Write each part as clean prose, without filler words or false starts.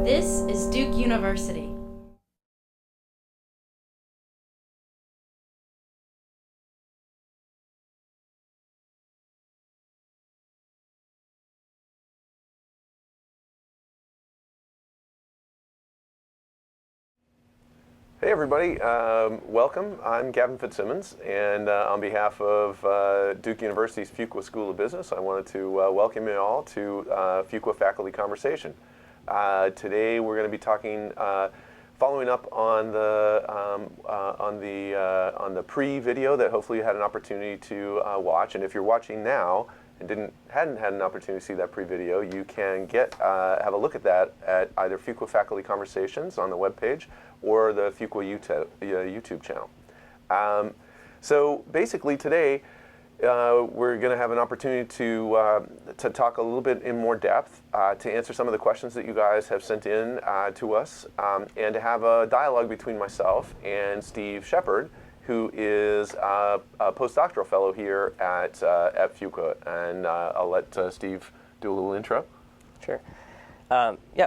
This is Duke University. Hey everybody, welcome. I'm Gavan Fitzsimons, and on behalf of Duke University's Fuqua School of Business, I wanted to welcome you all to Fuqua Faculty Conversation. Today we're going to be talking, following up on the pre-video that hopefully you had an opportunity to watch. And if you're watching now and hadn't had an opportunity to see that pre-video, you can have a look at that at either Fuqua Faculty Conversations on the webpage or the Fuqua YouTube channel. So basically today, we're going to have an opportunity to talk a little bit in more depth, to answer some of the questions that you guys have sent in to us, and to have a dialogue between myself and Steve Shepard, who is a postdoctoral fellow here at Fuqua. And I'll let Steve do a little intro. Sure.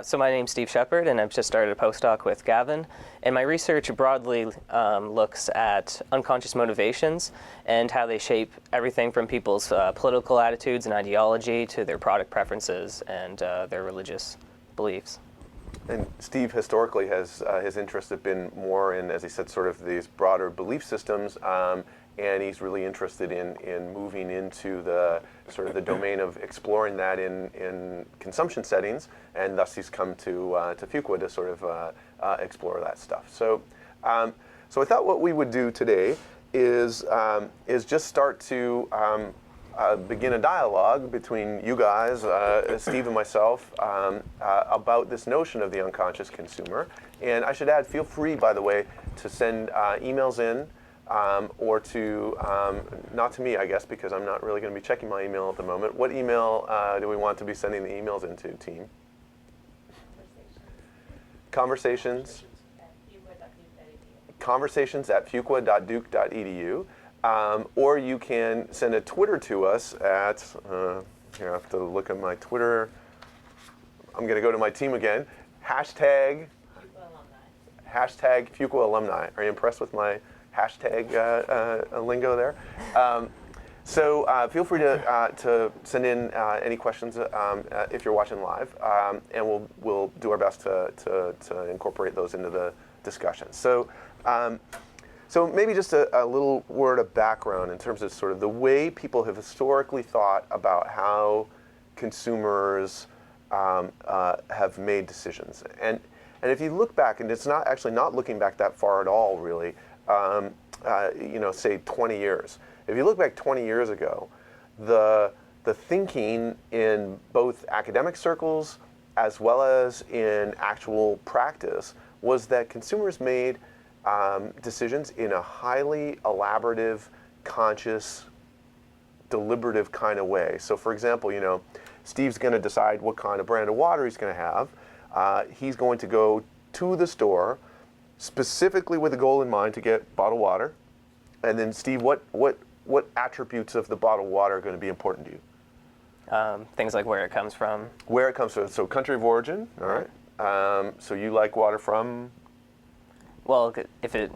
So my name's Steve Shepard, and I've just started a postdoc with Gavan. And my research broadly looks at unconscious motivations and how they shape everything from people's political attitudes and ideology to their product preferences and their religious beliefs. And Steve historically his interests have been more in, as he said, sort of these broader belief systems, and he's really interested in moving into the sort of the domain of exploring that in consumption settings, and thus he's come to Fuqua to sort of explore that stuff. So, so I thought what we would do today is just start to begin a dialogue between you guys, Steve and myself, about this notion of the unconscious consumer. And I should add, feel free, by the way, to send emails in, or to, not to me, I guess, because I'm not really going to be checking my email at the moment. What email do we want to be sending the emails into, team? Conversations. Conversations at fuqua.duke.edu. Or you can send a Twitter to us at, here I have to look at my Twitter. I'm going to go to my team again. Hashtag Fuqua Alumni. Are you impressed with my hashtag lingo there? So feel free to send in any questions if you're watching live, and we'll do our best to incorporate those into the discussion. So. So maybe just a little word of background in terms of sort of the way people have historically thought about how consumers have made decisions. And if you look back, and it's not looking back that far at all, really, say 20 years. If you look back 20 years ago, the thinking in both academic circles as well as in actual practice was that consumers made decisions in a highly elaborative, conscious, deliberative kind of way. So for example, Steve's going to decide what kind of brand of water he's going to have. He's going to go to the store specifically with a goal in mind to get bottled water. And then Steve, what attributes of the bottled water are going to be important to you? Things like where it comes from. Where it comes from. So country of origin, all right. So you like water from? Well, if it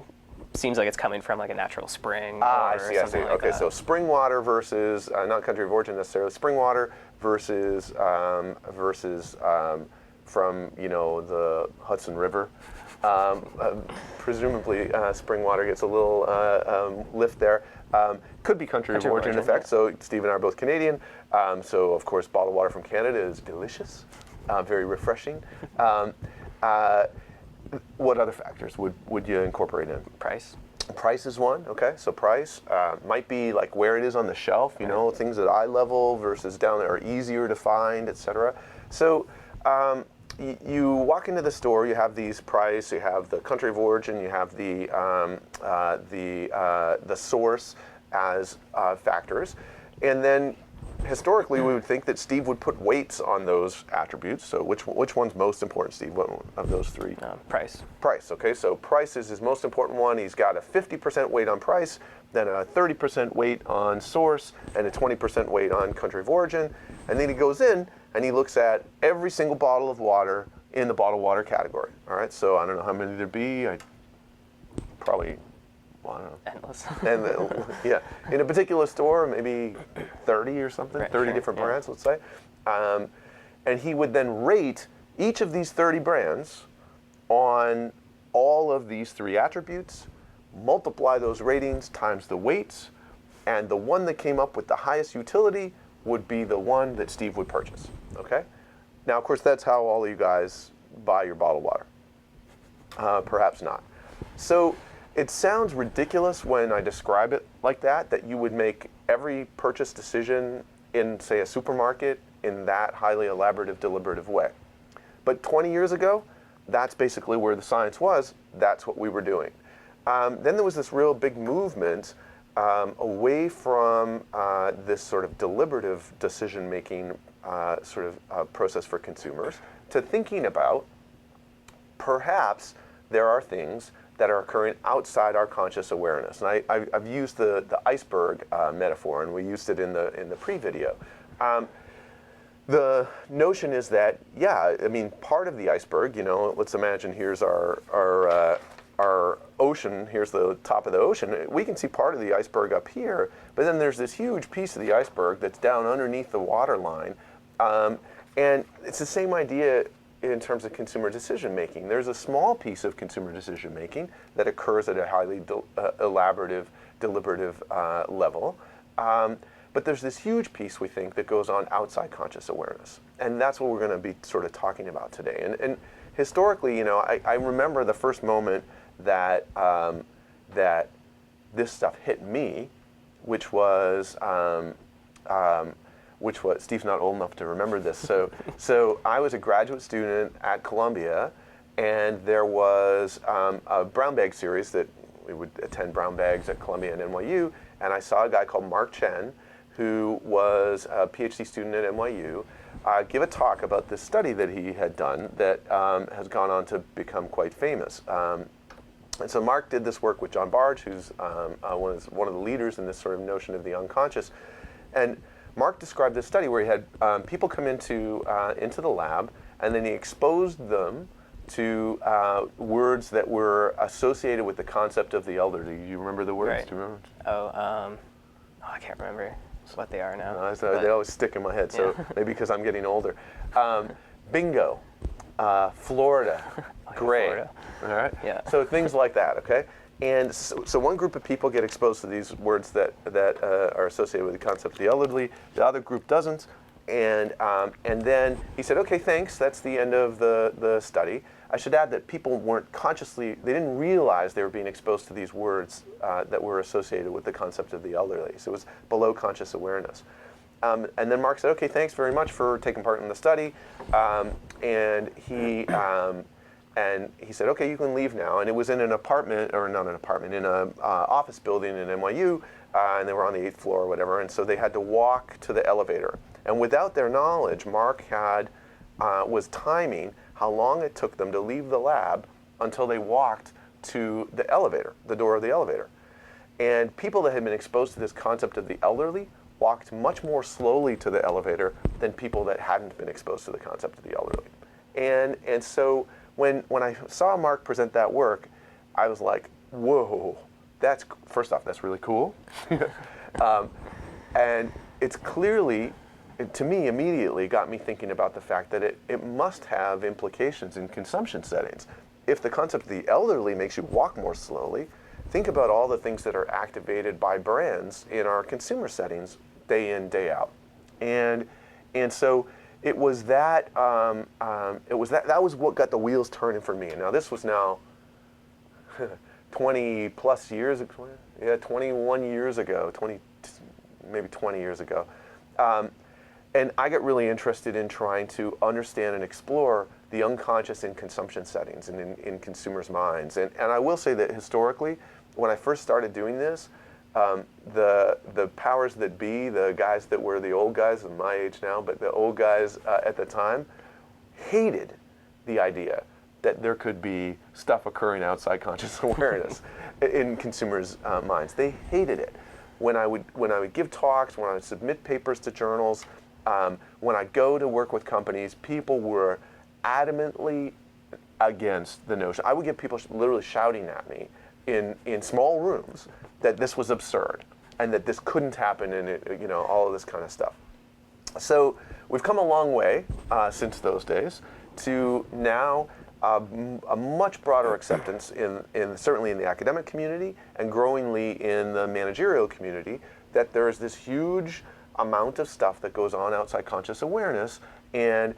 seems like it's coming from like a natural spring. I see. Like okay, that. So spring water versus not country of origin necessarily. Spring water versus from the Hudson River. Presumably, spring water gets a little lift there. Could be country of origin effect. Yeah. So Steve and I are both Canadian. So of course, bottled water from Canada is delicious, very refreshing. What other factors would you incorporate in? Price. Price is one, okay. So price might be like where it is on the shelf, things at eye level versus down there are easier to find, etc. So you walk into the store, you have these price, you have the country of origin, you have the source as factors, and then historically, we would think that Steve would put weights on those attributes. So which one's most important, Steve, of those three? Price. Price, okay. So price is his most important one. He's got a 50% weight on price, then a 30% weight on source, and a 20% weight on country of origin. And then he goes in and he looks at every single bottle of water in the bottled water category. All right, so I don't know how many there'd be. Probably, well, I don't know. Endless. And yeah, in a particular store, maybe 30 or something, Right, 30 sure, different yeah. brands, let's say. And he would then rate each of these 30 brands on all of these 3 attributes, multiply those ratings times the weights, and the one that came up with the highest utility would be the one that Steve would purchase, okay? Now, of course, that's how all of you guys buy your bottled water. Perhaps not. So it sounds ridiculous when I describe it like that you would make every purchase decision in, say, a supermarket in that highly elaborative, deliberative way. But 20 years ago, that's basically where the science was. That's what we were doing. Then there was this real big movement away from this sort of deliberative decision-making process for consumers to thinking about perhaps there are things that are occurring outside our conscious awareness. And I've used the iceberg metaphor, and we used it in the pre-video. The notion is that, yeah, I mean, part of the iceberg, you know, let's imagine here's our ocean, here's the top of the ocean. We can see part of the iceberg up here, but then there's this huge piece of the iceberg that's down underneath the water line. And it's the same idea in terms of consumer decision making. There's a small piece of consumer decision making that occurs at a highly elaborative, deliberative level. But there's this huge piece, we think, that goes on outside conscious awareness. And that's what we're going to be sort of talking about today. And historically, you know, I remember the first moment that that this stuff hit me, which was Steve's not old enough to remember this. So I was a graduate student at Columbia, and there was a brown bag series that we would attend brown bags at Columbia and NYU, and I saw a guy called Mark Chen, who was a PhD student at NYU, give a talk about this study that he had done that has gone on to become quite famous. And so Mark did this work with John Barge, who's one of the leaders in this sort of notion of the unconscious. And Mark described this study where he had people come into the lab, and then he exposed them to words that were associated with the concept of the elderly. Do you remember the words? Right. Do you remember? I can't remember what they are now. No, they always stick in my head, so yeah. maybe because I'm getting older. Bingo, Florida, gray. Florida. All right? Yeah. So things like that, okay? And so one group of people get exposed to these words that are associated with the concept of the elderly. The other group doesn't. And then he said, okay, thanks. That's the end of the study. I should add that people weren't consciously, they didn't realize they were being exposed to these words that were associated with the concept of the elderly. So it was below conscious awareness. And then Mark said, okay, thanks very much for taking part in the study. And he said, okay, you can leave now. And it was in an apartment, or not an apartment, in an office building in NYU, and they were on the 8th floor or whatever, and so they had to walk to the elevator. And without their knowledge, Mark was timing how long it took them to leave the lab until they walked to the elevator, the door of the elevator. And people that had been exposed to this concept of the elderly walked much more slowly to the elevator than people that hadn't been exposed to the concept of the elderly. And so when I saw Mark present that work, I was like, whoa, first off, that's really cool. And it's clearly, to me, immediately got me thinking about the fact that it must have implications in consumption settings. If the concept of the elderly makes you walk more slowly, think about all the things that are activated by brands in our consumer settings day in, day out. And so it was that was what got the wheels turning for me. Now this was now 20 plus years, 21 years ago, maybe 20 years ago. And I got really interested in trying to understand and explore the unconscious in consumption settings and in consumers' minds. And I will say that historically, when I first started doing this, the powers that be, the guys that were the old guys of my age now, but the old guys at the time, hated the idea that there could be stuff occurring outside conscious awareness in consumers' minds. They hated it. When I would give talks, when I would submit papers to journals, when I go to work with companies, people were adamantly against the notion. I would get people literally shouting at me in small rooms that this was absurd and that this couldn't happen, and all of this kind of stuff. So we've come a long way since those days to now a much broader acceptance in certainly in the academic community and growingly in the managerial community that there is this huge amount of stuff that goes on outside conscious awareness, and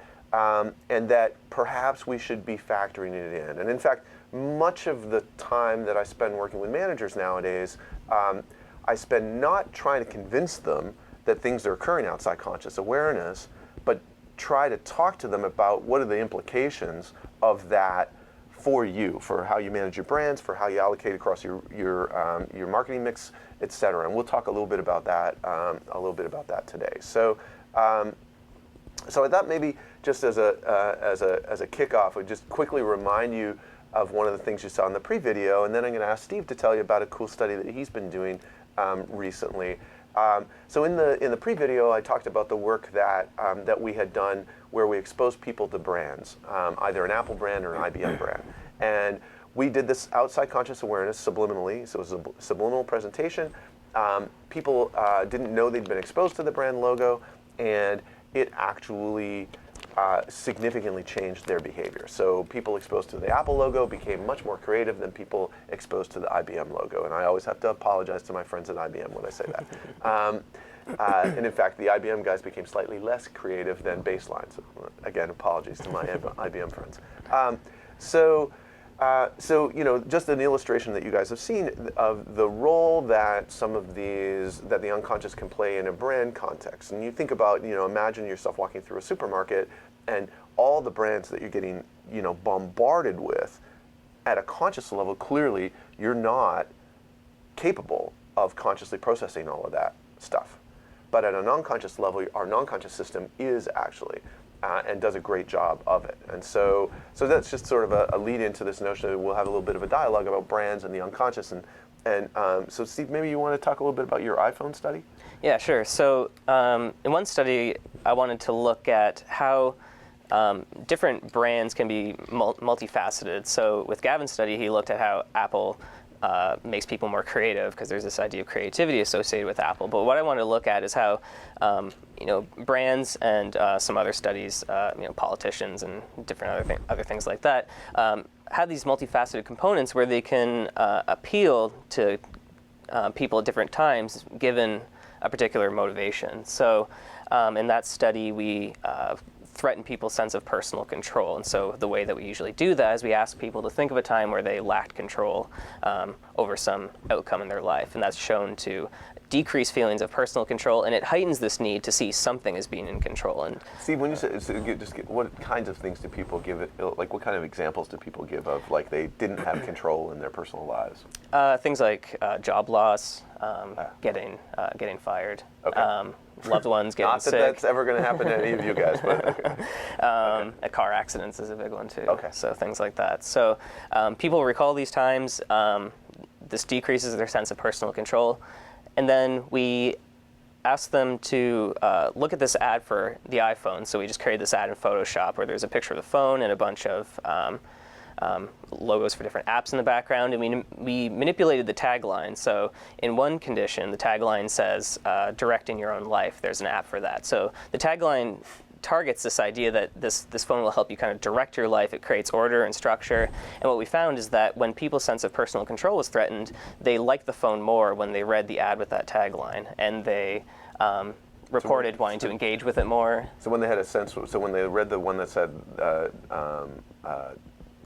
that perhaps we should be factoring it in. And in fact, much of the time that I spend working with managers nowadays, I spend not trying to convince them that things are occurring outside conscious awareness, but try to talk to them about what are the implications of that for you, for how you manage your brands, for how you allocate across your marketing mix, et cetera. And we'll talk a little bit about that today. So I thought maybe just as a kickoff, I'd just quickly remind you of one of the things you saw in the pre-video, and then I'm going to ask Steve to tell you about a cool study that he's been doing recently. So in the pre-video, I talked about the work that we had done where we exposed people to brands, either an Apple brand or an IBM brand. And we did this outside conscious awareness subliminally, so it was a subliminal presentation. People didn't know they'd been exposed to the brand logo, and it actually significantly changed their behavior. So people exposed to the Apple logo became much more creative than people exposed to the IBM logo. And I always have to apologize to my friends at IBM when I say that. And in fact, the IBM guys became slightly less creative than Baseline. So again, apologies to my IBM friends. So just an illustration that you guys have seen of the role that some of that the unconscious can play in a brand context. And you think about, imagine yourself walking through a supermarket and all the brands that you're getting, bombarded with at a conscious level. Clearly, you're not capable of consciously processing all of that stuff. But at a non-conscious level, our non-conscious system is actually. And does a great job of it. And so that's just sort of a lead into this notion that we'll have a little bit of a dialogue about brands and the unconscious. And so Steve, maybe you want to talk a little bit about your iPhone study? Yeah, sure. So in one study, I wanted to look at how different brands can be multifaceted. So with Gavan's study, he looked at how Apple makes people more creative, because there's this idea of creativity associated with Apple. But what I want to look at is how brands and some other studies, politicians and different other things like that, have these multifaceted components where they can appeal to people at different times given a particular motivation. So in that study, we threaten people's sense of personal control. And so the way that we usually do that is we ask people to think of a time where they lacked control over some outcome in their life. And that's shown to decrease feelings of personal control, and it heightens this need to see something as being in control. And Steve, when you say, what kinds of things do people give it, like what kind of examples do people give of like they didn't have control in their personal lives? Things like job loss, getting fired. Okay. Loved ones getting sick. Not that that's ever going to happen to any of you guys, but okay. A car accidents is a big one too. Okay. So things like that. So people recall these times. This decreases their sense of personal control, and then we ask them to look at this ad for the iPhone. So we just created this ad in Photoshop where there's a picture of the phone and a bunch of logos for different apps in the background, and we manipulated the tagline. So in one condition, the tagline says, directing your own life. There's an app for that. So the tagline targets this idea that this phone will help you kind of direct your life. It creates order and structure. And what we found is that when people's sense of personal control was threatened, they liked the phone more when they read the ad with that tagline, and they reported wanting to engage with it more. So when they had a sense, so when they read the one that said,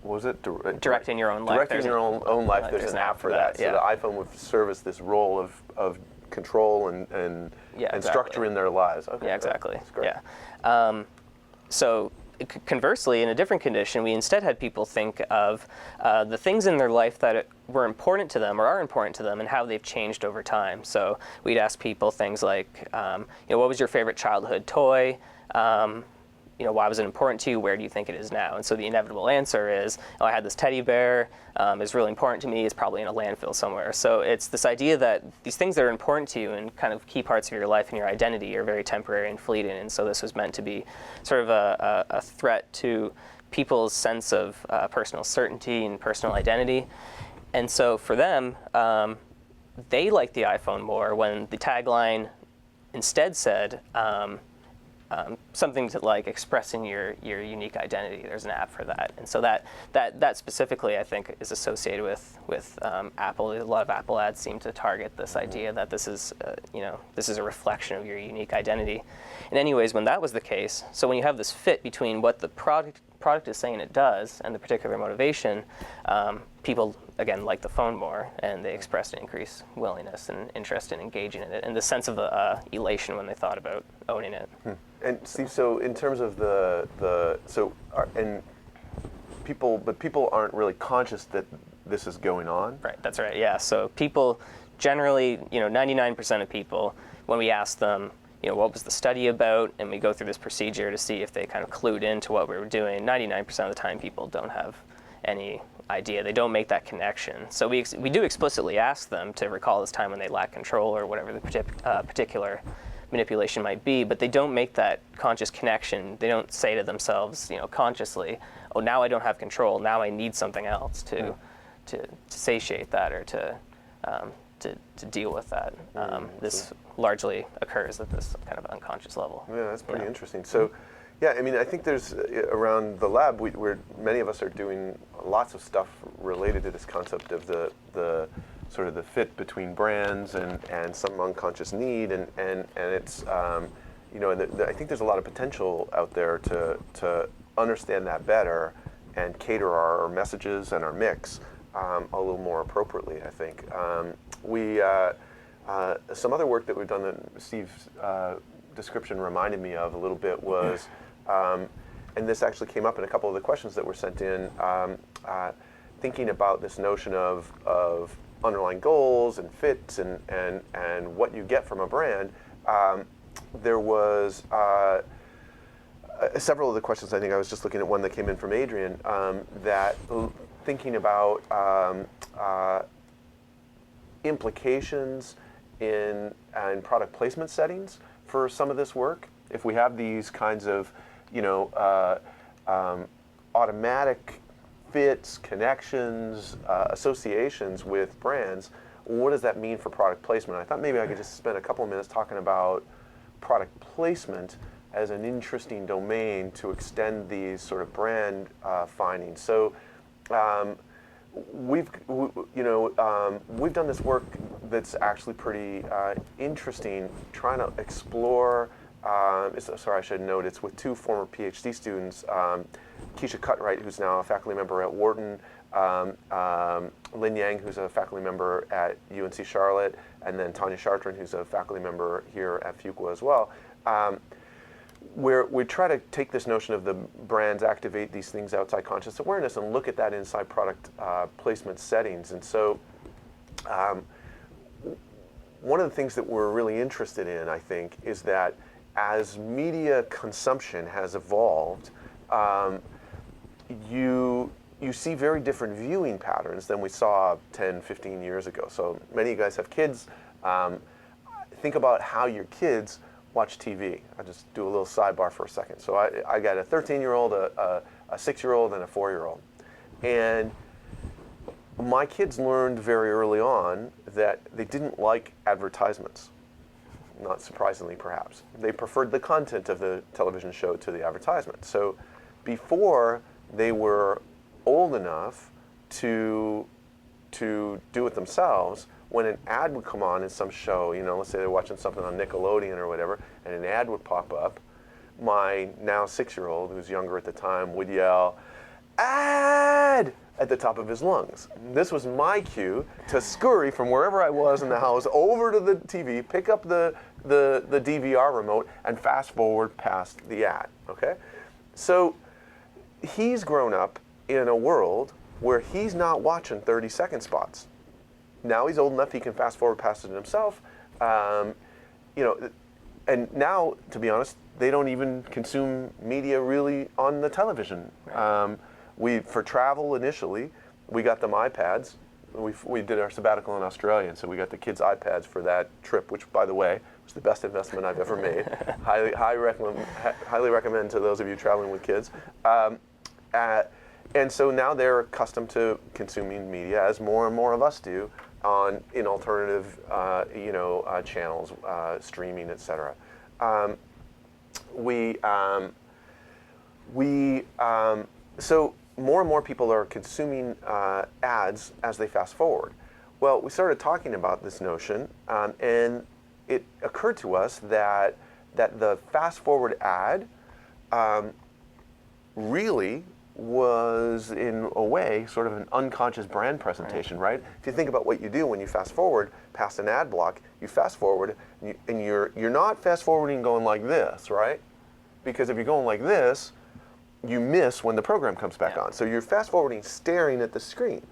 what was it? Directing your own life. Directing your own life. There's an app for that. Yeah. So the iPhone would service this role of control and structure in their lives. Okay. Yeah, exactly. That's great. Yeah. So conversely, in a different condition, we instead had people think of the things in their life that were important to them or are important to them and how they've changed over time. So we'd ask people things like, what was your favorite childhood toy? Why was it important to you? Where do you think it is now? And so the inevitable answer is, I had this teddy bear. It's really important to me. It's probably in a landfill somewhere. So it's this idea that these things that are important to you and kind of key parts of your life and your identity are very temporary and fleeting. And so this was meant to be sort of a threat to people's sense of personal certainty and personal identity. And so for them, they like the iPhone more when the tagline instead said something to like expressing your unique identity. There's an app for that, and so that specifically I think is associated with Apple. A lot of Apple ads seem to target this idea that this is this is a reflection of your unique identity. And anyways, when that was the case, so when you have this fit between what the product is saying it does and the particular motivation, people again like the phone more, and they expressed an increased willingness and interest in engaging in it, and the sense of elation when they thought about owning it. And Steve, so in terms of people aren't really conscious that this is going on. Right. That's right. Yeah. So people generally, 99% of people, when we ask them, what was the study about, and we go through this procedure to see if they kind of clued into what we were doing, 99% of the time people don't have any idea. They don't make that connection. So we do explicitly ask them to recall this time when they lack control or whatever the particular manipulation might be, but they don't make that conscious connection. They don't say to themselves, consciously, oh, now I don't have control. Now I need something else to satiate that or to deal with that. This largely occurs at this kind of unconscious level. Yeah, that's pretty interesting. So, yeah, I mean, I think there's around the lab, many of us are doing lots of stuff related to this concept of the sort of the fit between brands and some unconscious need, and it's I think there's a lot of potential out there to understand that better and cater our messages and our mix a little more appropriately. I think some other work that we've done that Steve's description reminded me of a little bit was, and this actually came up in a couple of the questions that were sent in, thinking about this notion of underlying goals and fits and what you get from a brand. There was several of the questions. I think I was just looking at one that came in from Adrian, that thinking about implications in product placement settings for some of this work. If we have these kinds of automatic fits, connections, associations with brands, what does that mean for product placement? I thought maybe I could just spend a couple of minutes talking about product placement as an interesting domain to extend these sort of brand findings. So we've done this work that's actually pretty interesting, trying to explore. Sorry, I should note it's with two former PhD students, Keisha Cutright, who's now a faculty member at Wharton, Lin Yang, who's a faculty member at UNC Charlotte, and then Tanya Chartrand, who's a faculty member here at Fuqua as well. Where we try to take this notion of the brands activate these things outside conscious awareness and look at that inside product placement settings. And so one of the things that we're really interested in, I think, is that as media consumption has evolved, you see very different viewing patterns than we saw 10, 15 years ago. So many of you guys have kids. Think about how your kids watch TV. I'll just do a little sidebar for a second. So I got a 13-year-old, a 6-year-old, and a 4-year-old. And my kids learned very early on that they didn't like advertisements. Not surprisingly, perhaps. They preferred the content of the television show to the advertisement. So before they were old enough to do it themselves, when an ad would come on in some show, let's say they're watching something on Nickelodeon or whatever, and an ad would pop up, my now 6-year-old, who's younger at the time, would yell, "Ad!" at the top of his lungs. This was my cue to scurry from wherever I was in the house over to the TV, pick up the DVR remote, and fast forward past the ad, okay? So he's grown up in a world where he's not watching 30-second spots. Now he's old enough he can fast forward past it himself. And now, to be honest, they don't even consume media really on the television. For travel initially, we got them iPads. We did our sabbatical in Australia, and so we got the kids iPads for that trip, which, by the way, was the best investment I've ever made. Highly recommend to those of you traveling with kids. And so now they're accustomed to consuming media, as more and more of us do, in alternative, channels, streaming, etc. So more and more people are consuming ads as they fast forward. Well, we started talking about this notion, and it occurred to us that the fast forward ad really was, in a way, sort of an unconscious brand presentation, right? If you think about what you do when you fast forward past an ad block, you fast forward, and you're not fast forwarding going like this, right? Because if you're going like this, you miss when the program comes back on. So you're fast forwarding, staring at the screen.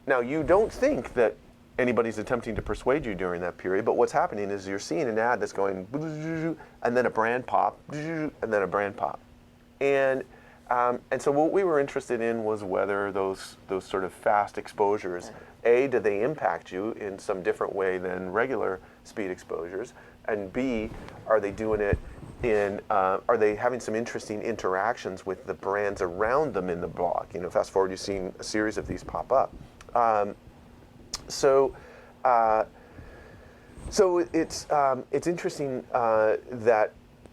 Now, you don't think that anybody's attempting to persuade you during that period, but what's happening is you're seeing an ad that's going, and then a brand pop, and then a brand pop. And so what we were interested in was whether those sort of fast exposures, A, do they impact you in some different way than regular speed exposures, and B, are they doing it are they having some interesting interactions with the brands around them in the block? Fast forward, you've seen a series of these pop up. So it's interesting that,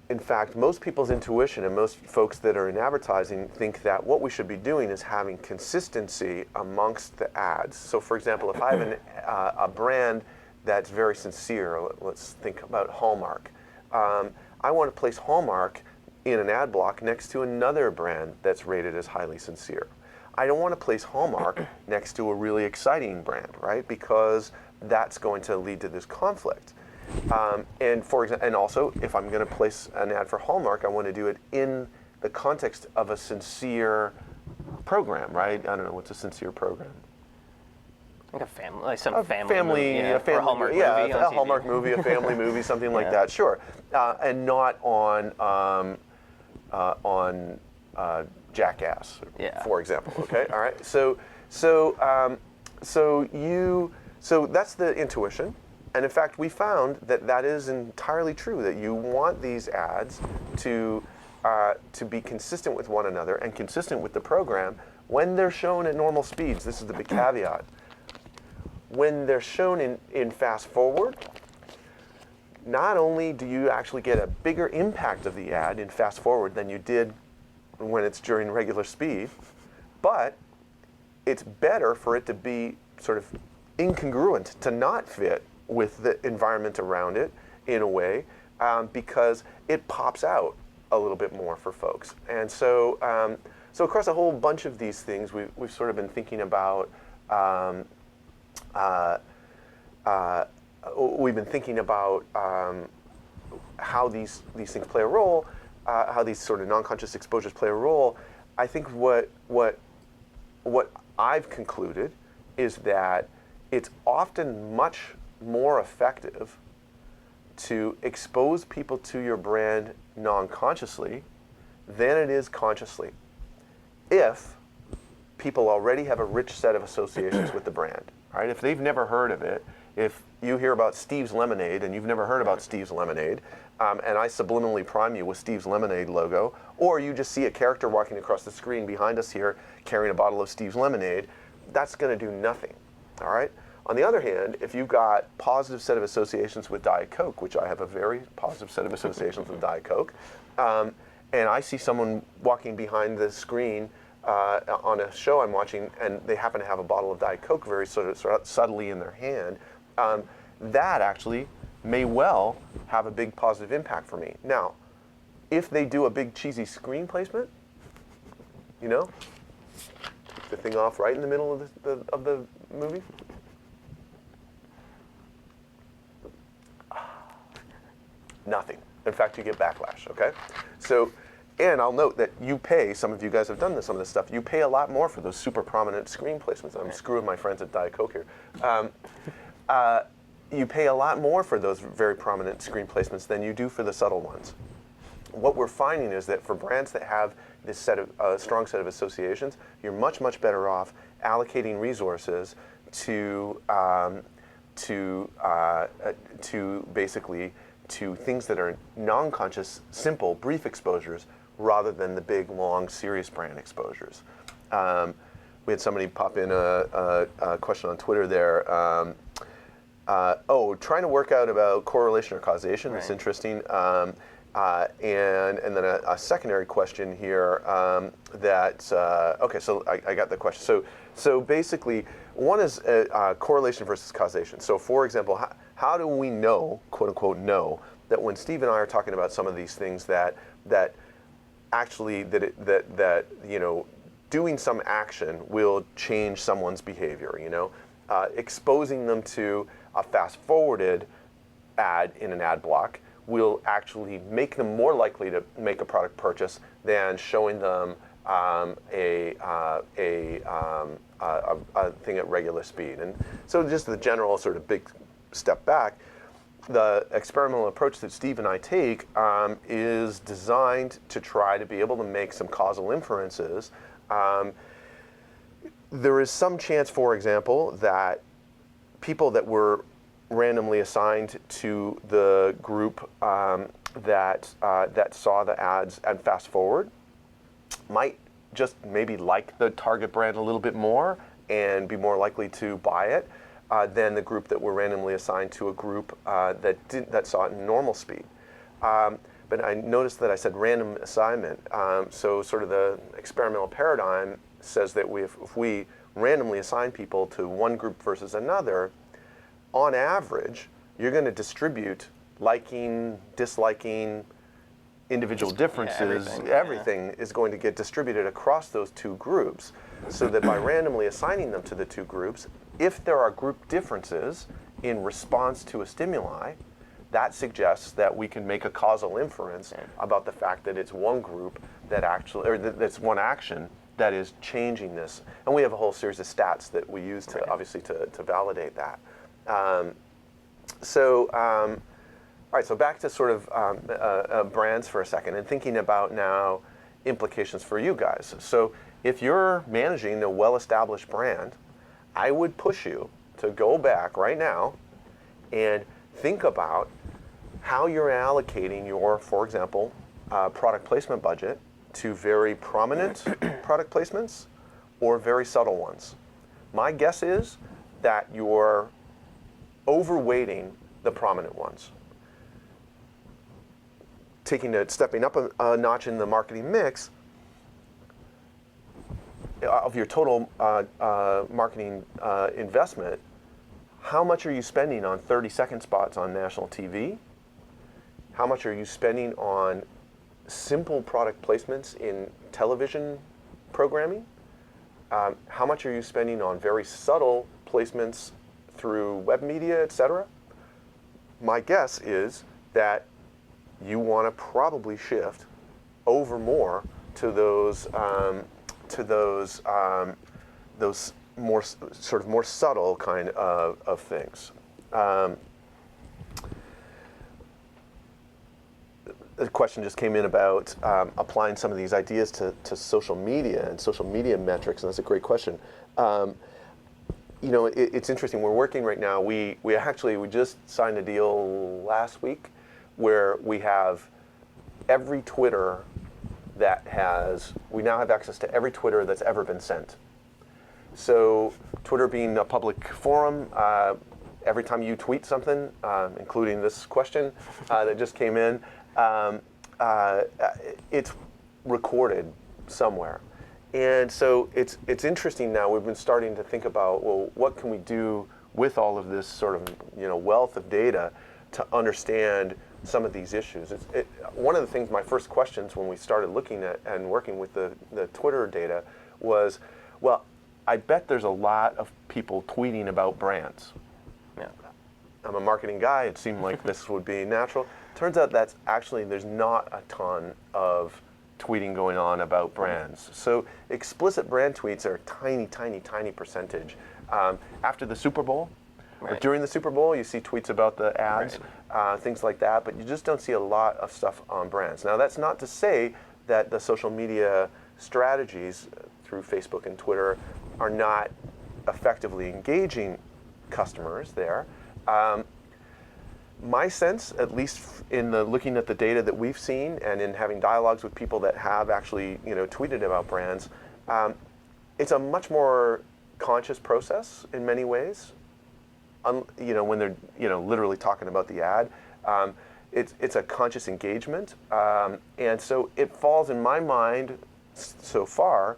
in fact, most people's intuition and most folks that are in advertising think that what we should be doing is having consistency amongst the ads. So, for example, if I have a brand that's very sincere, let's think about Hallmark. I want to place Hallmark in an ad block next to another brand that's rated as highly sincere. I don't want to place Hallmark next to a really exciting brand, right? Because that's going to lead to this conflict. And also, if I'm going to place an ad for Hallmark, I want to do it in the context of a sincere program, right? I don't know, what's a sincere program? Like a family movie, a Hallmark movie, a Hallmark movie, a family movie, something like that. Sure, and not on Jackass, for example. Okay, all right. So that's the intuition, and in fact, we found that is entirely true. That you want these ads to be consistent with one another and consistent with the program when they're shown at normal speeds. This is the big caveat. When they're shown in fast forward, not only do you actually get a bigger impact of the ad in fast forward than you did when it's during regular speed, but it's better for it to be sort of incongruent, to not fit with the environment around it in a way, because it pops out a little bit more for folks. And so across a whole bunch of these things, we've sort of been thinking about how these things play a role, how these sort of non-conscious exposures play a role. I think what I've concluded is that it's often much more effective to expose people to your brand non-consciously than it is consciously, if people already have a rich set of associations with the brand. Right? If they've never heard of it, if you hear about Steve's Lemonade and you've never heard about Steve's Lemonade, and I subliminally prime you with Steve's Lemonade logo, or you just see a character walking across the screen behind us here carrying a bottle of Steve's Lemonade, that's going to do nothing. All right? On the other hand, if you've got positive set of associations with Diet Coke, which I have a very positive set of associations with Diet Coke, and I see someone walking behind the screen on a show I'm watching, and they happen to have a bottle of Diet Coke very sort of subtly in their hand, that actually may well have a big positive impact for me. Now, if they do a big cheesy screen placement, take the thing off right in the middle of the movie. Nothing. In fact, you get backlash, okay? And I'll note that you pay, some of you guys have done some of this stuff, you pay a lot more for those super prominent screen placements. I'm screwing my friends at Diet Coke here. You pay a lot more for those very prominent screen placements than you do for the subtle ones. What we're finding is that for brands that have this strong set of associations, you're much, much better off allocating resources to basically to things that are non-conscious, simple, brief exposures, rather than the big, long, serious brand exposures. We had somebody pop in a question on Twitter there. Trying to work out about correlation or causation. Right. That's interesting. And then a secondary question here so I got the question. So basically, one is correlation versus causation. So for example, how do we know, quote unquote, know that when Steve and I are talking about some of these things that actually doing some action will change someone's behavior, exposing them to a fast-forwarded ad in an ad block will actually make them more likely to make a product purchase than showing them a thing at regular speed. And so just the general sort of big step back, the experimental approach that Steve and I take is designed to try to be able to make some causal inferences. There is some chance, for example, that people that were randomly assigned to the group that saw the ads and fast forward might just maybe like the target brand a little bit more and be more likely to buy it than the group that were randomly assigned to a group that saw it in normal speed. But I noticed that I said random assignment. So sort of the experimental paradigm says that if we randomly assign people to one group versus another, on average, you're going to distribute liking, disliking, individual differences. Everything is going to get distributed across those two groups, so that by randomly assigning them to the two groups, if there are group differences in response to a stimuli, that suggests that we can make a causal inference about the fact that it's one group that actually, or that's one action that is changing this. And we have a whole series of stats that we use to obviously to validate that. All right, so back to sort of brands for a second and thinking about now implications for you guys. So if you're managing a well-established brand, I would push you to go back right now and think about how you're allocating your, for example, product placement budget to very prominent product placements or very subtle ones. My guess is that you're overweighting the prominent ones. Stepping up a notch in the marketing mix of your total marketing investment, how much are you spending on 30-second spots on national TV? How much are you spending on simple product placements in television programming? How much are you spending on very subtle placements through web media, etc.? My guess is that you want to probably shift over more to those more sort of more subtle kind of things. A question just came in about applying some of these ideas to social media and social media metrics, and that's a great question. It's interesting. We're working right now. We just signed a deal last week where we have every Twitter we now have access to every Twitter that's ever been sent. So Twitter being a public forum, every time you tweet something, including this question that just came in, it's recorded somewhere. And so it's interesting now. We've been starting to think about, well, what can we do with all of this sort of wealth of data to understand some of these issues. One of the things, my first questions when we started looking at and working with the Twitter data was, well, I bet there's a lot of people tweeting about brands. Yeah. I'm a marketing guy. It seemed like this would be natural. Turns out there's not a ton of tweeting going on about brands. So explicit brand tweets are a tiny, tiny, tiny percentage. After the Super Bowl, or during the Super Bowl, you see tweets about the ads, things like that, but you just don't see a lot of stuff on brands. Now, that's not to say that the social media strategies through Facebook and Twitter are not effectively engaging customers there. My sense, at least in the looking at the data that we've seen and in having dialogues with people that have actually tweeted about brands, it's a much more conscious process in many ways. When they're literally talking about the ad, it's a conscious engagement, and so it falls in my mind so far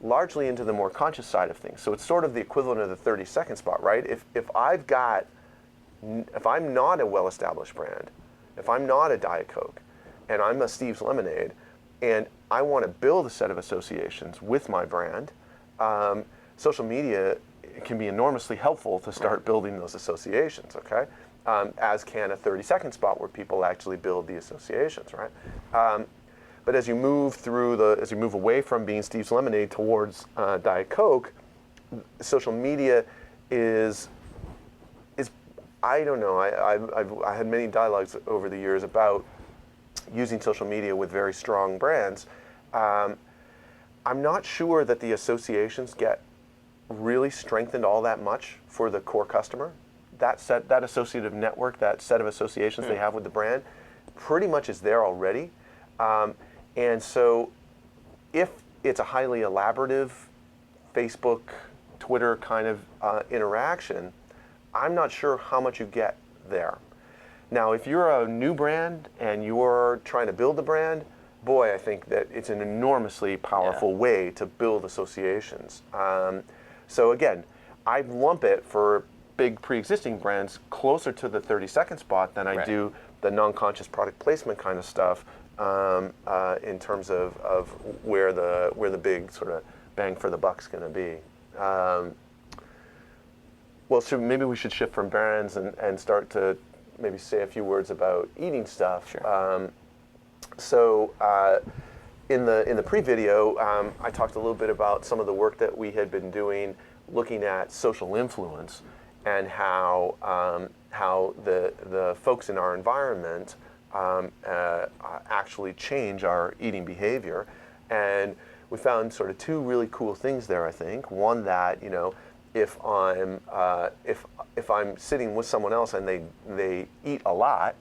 largely into the more conscious side of things. So it's sort of the equivalent of the 30-second spot, right? If I'm not a well-established brand, if I'm not a Diet Coke, and I'm a Steve's Lemonade, and I want to build a set of associations with my brand, social media can be enormously helpful to start building those associations, okay? As can a 30-second spot where people actually build the associations, right? But as you move away from being Steve's Lemonade towards Diet Coke, social media is I don't know. I had many dialogues over the years about using social media with very strong brands. I'm not sure that the associations get really strengthened all that much for the core customer. That associative network, that set of associations they have with the brand, pretty much is there already. And so if it's a highly elaborative Facebook, Twitter kind of interaction, I'm not sure how much you get there. Now, if you're a new brand and you're trying to build a brand, boy, I think that it's an enormously powerful way to build associations. So again, I lump it for big pre-existing brands closer to the 30-second spot than I do the non-conscious product placement kind of stuff in terms of where the big sort of bang for the buck's going to be. Well, so maybe we should shift from brands and start to maybe say a few words about eating stuff. Sure. In the pre-video, I talked a little bit about some of the work that we had been doing looking at social influence and how the folks in our environment actually change our eating behavior. And we found sort of two really cool things there, I think. One, that if I'm sitting with someone else and they eat a lot,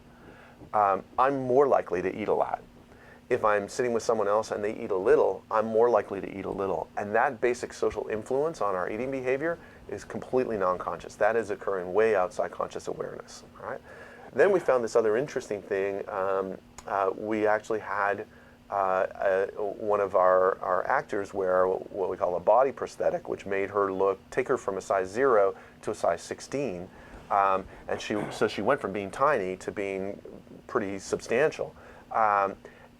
I'm more likely to eat a lot. If I'm sitting with someone else and they eat a little, I'm more likely to eat a little. And that basic social influence on our eating behavior is completely non-conscious. That is occurring way outside conscious awareness. All right? Then we found this other interesting thing. We actually had one of our actors wear what we call a body prosthetic, which made her take her from a size 0 to a size 16. And she went from being tiny to being pretty substantial.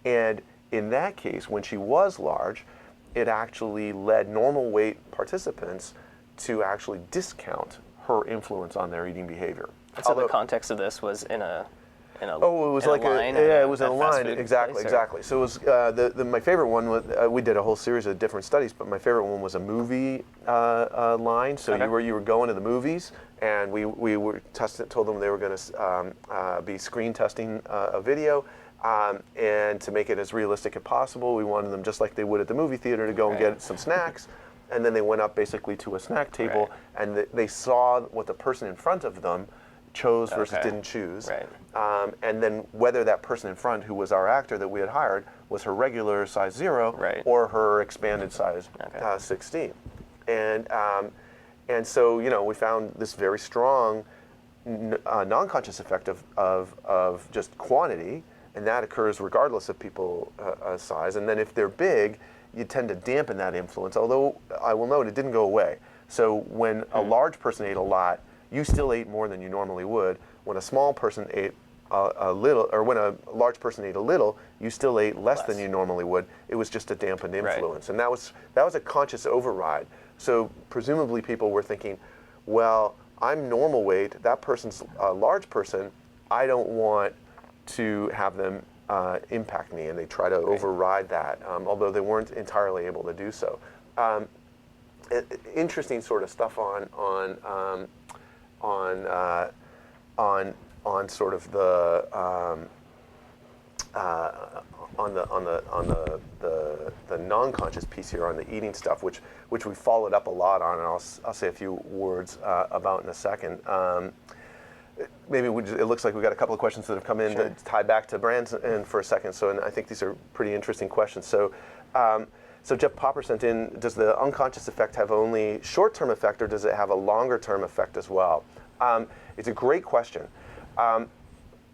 And in that case, when she was large, it actually led normal weight participants to actually discount her influence on their eating behavior. So the context of this was in a it was like line. It was in a line. Exactly. So it was my favorite one was we did a whole series of different studies, but my favorite one was a movie line. So you were going to the movies, and we were told them they were going to be screen testing a video. And to make it as realistic as possible, we wanted them, just like they would at the movie theater, to go and get some snacks. And then they went up basically to a snack table, and they saw what the person in front of them chose versus didn't choose. And then whether that person in front, who was our actor that we had hired, was her regular size 0 or her expanded size 16. And so, we found this very strong non-conscious effect of just quantity. And that occurs regardless of people's size. And then if they're big, you tend to dampen that influence, although I will note it didn't go away. So when a large person ate a lot, you still ate more than you normally would. When a small person ate a little, or when a large person ate a little, you still ate less than you normally would. It was just a dampened influence. And that was a conscious override. So presumably people were thinking, well, I'm normal weight, that person's a large person, I don't want to have them impact me, and they try to override that, although they weren't entirely able to do so. Interesting sort of stuff on sort of the the non-conscious piece here on the eating stuff, which we followed up a lot on, and I'll say a few words about in a second. maybe it looks like we got a couple of questions that have come in Sure. that tie back to brands and for a second. So, and I think these are pretty interesting questions. So, so Jeff Popper sent in: does the unconscious effect have only short-term effect, or does it have a longer-term effect as well? It's a great question.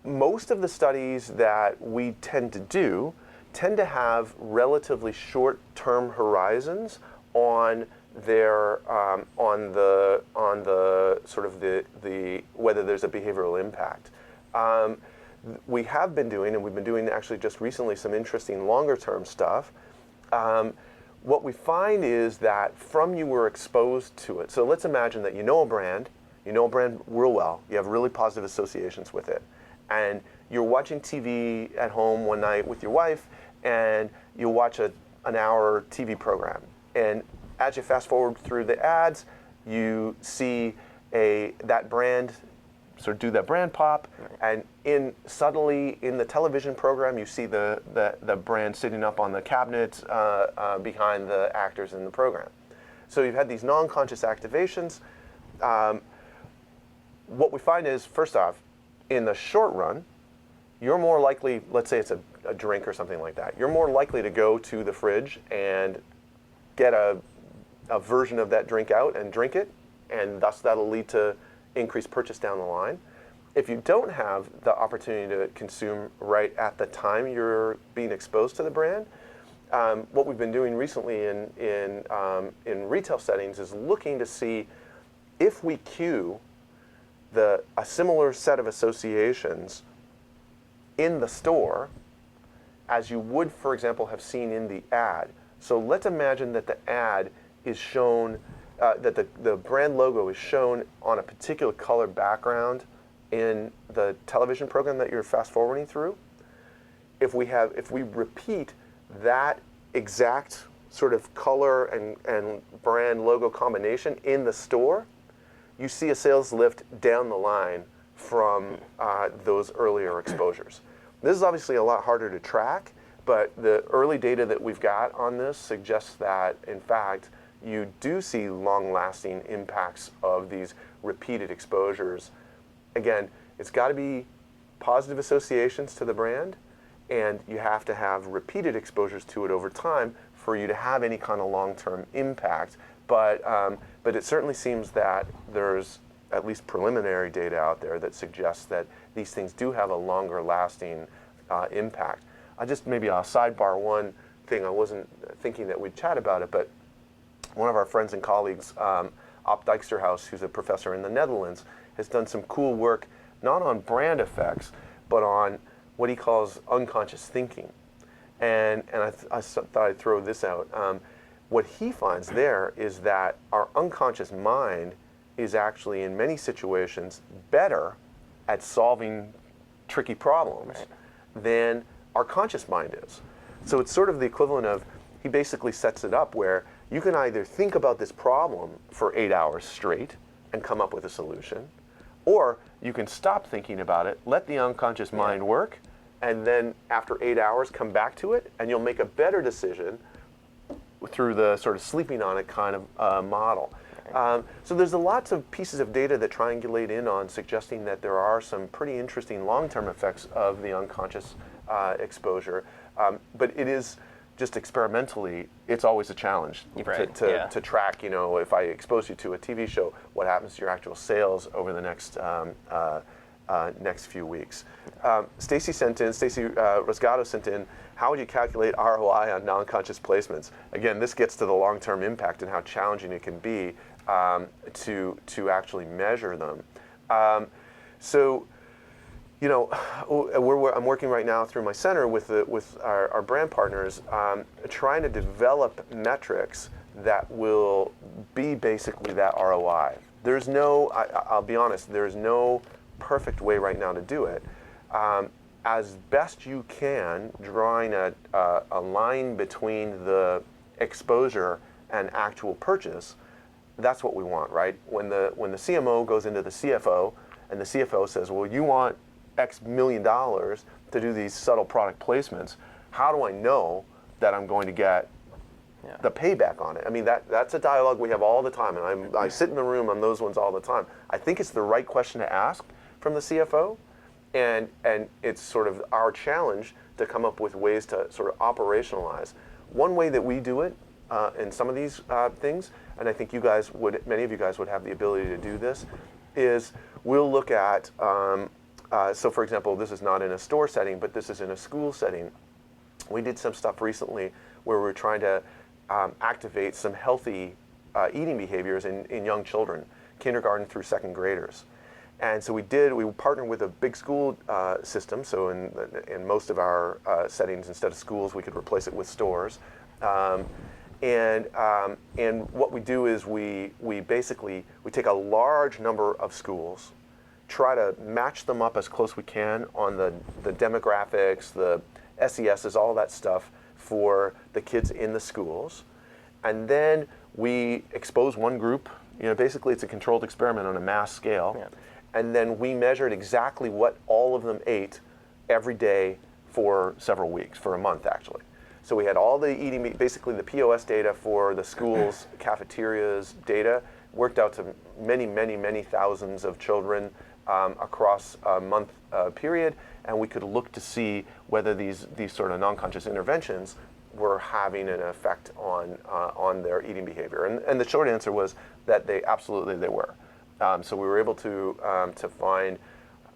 Most of the studies that we tend to do tend to have relatively short-term horizons on their on the sort of the whether there's a behavioral impact. We have been doing, and we've been doing actually just recently, some interesting longer-term stuff. What we find is that from you were exposed to it. So let's imagine that you know a brand real well. You have really positive associations with it, and you're watching TV at home one night with your wife, and you watch an hour TV program, and as you fast forward through the ads, you see that brand sort of do that brand pop, and suddenly in the television program you see the brand sitting up on the cabinet behind the actors in the program. So you've had these non-conscious activations. What we find is, first off, in the short run, you're more likely, let's say it's a drink or something like that, you're more likely to go to the fridge and get a version of that drink out and drink it, and thus that'll lead to increased purchase down the line. If you don't have the opportunity to consume right at the time you're being exposed to the brand, what we've been doing recently in retail settings is looking to see if we cue a similar set of associations in the store as you would, for example, have seen in the ad. So let's imagine that the ad is shown, that the brand logo is shown on a particular color background in the television program that you're fast forwarding through. If we repeat that exact sort of color and brand logo combination in the store, you see a sales lift down the line from those earlier exposures. This is obviously a lot harder to track, but the early data that we've got on this suggests that, in fact, you do see long-lasting impacts of these repeated exposures. Again, it's got to be positive associations to the brand, and you have to have repeated exposures to it over time for you to have any kind of long-term impact. But it certainly seems that there's at least preliminary data out there that suggests that these things do have a longer lasting impact. Maybe I'll sidebar one thing. I wasn't thinking that we'd chat about it, but one of our friends and colleagues, Op Dijksterhuis, who's a professor in the Netherlands, has done some cool work, not on brand effects, but on what he calls unconscious thinking. And I thought I'd throw this out. What he finds there is that our unconscious mind is actually, in many situations, better at solving tricky problems than our conscious mind is. So it's sort of the equivalent of, he basically sets it up where you can either think about this problem for 8 hours straight and come up with a solution, or you can stop thinking about it, let the unconscious mind work, and then after 8 hours come back to it, and you'll make a better decision through the sort of sleeping on it kind of model. So there's lots of pieces of data that triangulate in on suggesting that there are some pretty interesting long-term effects of the unconscious exposure, but it is just experimentally, it's always a challenge to track. You know, if I expose you to a TV show, what happens to your actual sales over the next next few weeks? Stacy Rosgato sent in, how would you calculate ROI on non-conscious placements? Again, this gets to the long-term impact and how challenging it can be to actually measure them. So, you know, I'm working right now through my center with our brand partners, trying to develop metrics that will be basically that ROI. There's no, I'll be honest, there's no perfect way right now to do it. As best you can, drawing a line between the exposure and actual purchase, that's what we want, right? When the CMO goes into the CFO and the CFO says, well, you want X $1 million to do these subtle product placements, how do I know that I'm going to get the payback on it? I mean, that's a dialogue we have all the time, and I sit in the room on those ones all the time. I think it's the right question to ask from the CFO, and it's sort of our challenge to come up with ways to sort of operationalize. One way that we do it in some of these things, and I think many of you guys would have the ability to do this, is we'll look at, so for example, this is not in a store setting, but this is in a school setting. We did some stuff recently where we're trying to activate some healthy eating behaviors in young children, kindergarten through second graders. And so we partnered with a big school system, so in most of our settings, instead of schools, we could replace it with stores. And what we do is we take a large number of schools, try to match them up as close as we can on the demographics, the SESs, all that stuff for the kids in the schools. And then we expose one group, basically it's a controlled experiment on a mass scale. Yeah. And then we measured exactly what all of them ate every day for several weeks, for a month actually. So we had all the eating, basically the POS data for the schools, cafeterias data, worked out to many, many, many thousands of children across a month period, and we could look to see whether these sort of non-conscious interventions were having an effect on their eating behavior. And the short answer was that they were. So we were able to find,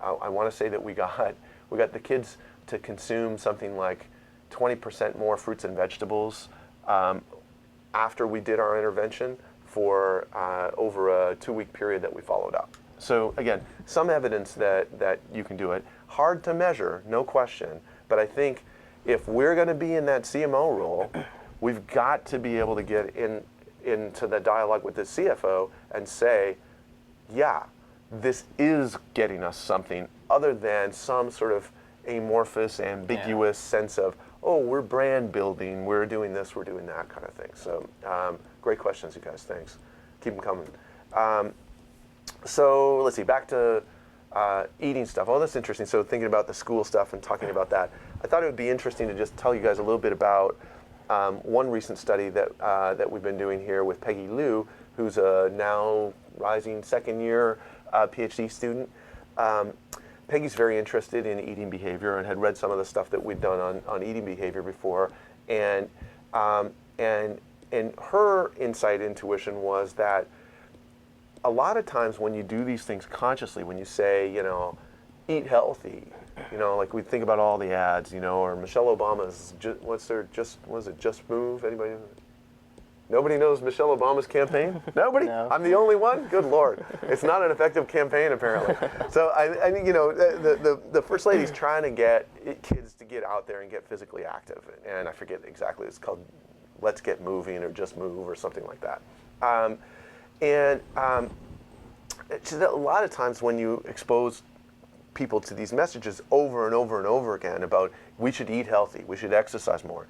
I want to say that we got the kids to consume something like 20% more fruits and vegetables after we did our intervention for over a 2-week period that we followed up. So again, some evidence that you can do it. Hard to measure, no question, but I think if we're going to be in that CMO role, we've got to be able to get into the dialogue with the CFO and say, yeah, this is getting us something other than some sort of amorphous, ambiguous sense of, oh, we're brand building, we're doing this, we're doing that kind of thing. So great questions, you guys, thanks. Keep them coming. So let's see, back to eating stuff. Oh, that's interesting. So thinking about the school stuff and talking about that, I thought it would be interesting to just tell you guys a little bit about one recent study that we've been doing here with Peggy Liu, who's a now rising second-year PhD student. Peggy's very interested in eating behavior and had read some of the stuff that we'd done on eating behavior before, and her intuition was that a lot of times when you do these things consciously, when you say, eat healthy, like we think about all the ads, or Michelle Obama's, Just Move? Anybody? Nobody knows Michelle Obama's campaign? Nobody? No. I'm the only one? Good Lord. It's not an effective campaign, apparently. So, I think, the First Lady's trying to get kids to get out there and get physically active. And I forget exactly, it's called Let's Get Moving or Just Move or something like that. A lot of times when you expose people to these messages over and over and over again about we should eat healthy, we should exercise more,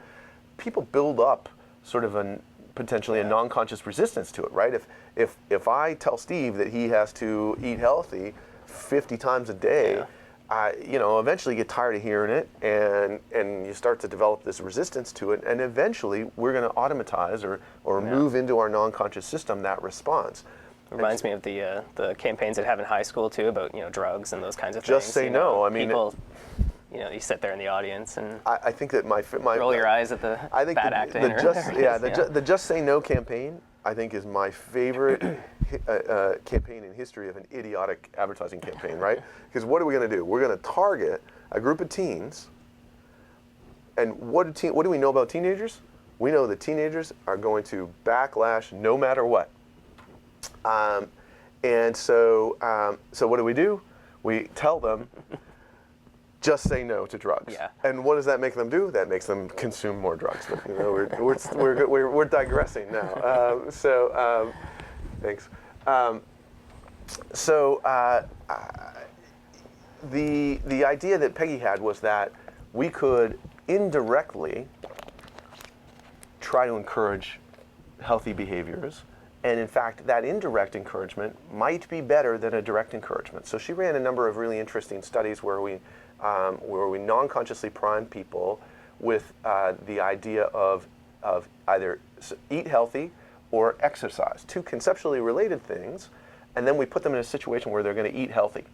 people build up sort of potentially a non-conscious resistance to it, right? If I tell Steve that he has to eat healthy 50 times a day, eventually you get tired of hearing it, and you start to develop this resistance to it, and eventually we're going to automatize or move into our non-conscious system that response. Reminds me of the campaigns that have in high school too about drugs and those kinds of things. Just say no. I mean, people, you sit there in the audience and I think that my roll your eyes at the bad acting. The Just Say No campaign, I think, is my favorite campaign in history of an idiotic advertising campaign, right? Because what are we going to do? We're going to target a group of teens, and what do we know about teenagers? We know that teenagers are going to backlash no matter what. So what do? We tell them, just say no to drugs. Yeah. And what does that make them do? That makes them consume more drugs. But, we're digressing now. Thanks. The idea that Peggy had was that we could indirectly try to encourage healthy behaviors. And in fact, that indirect encouragement might be better than a direct encouragement. So she ran a number of really interesting studies where we non-consciously primed people with the idea of either eat healthy or exercise, two conceptually related things, and then we put them in a situation where they're going to eat healthy.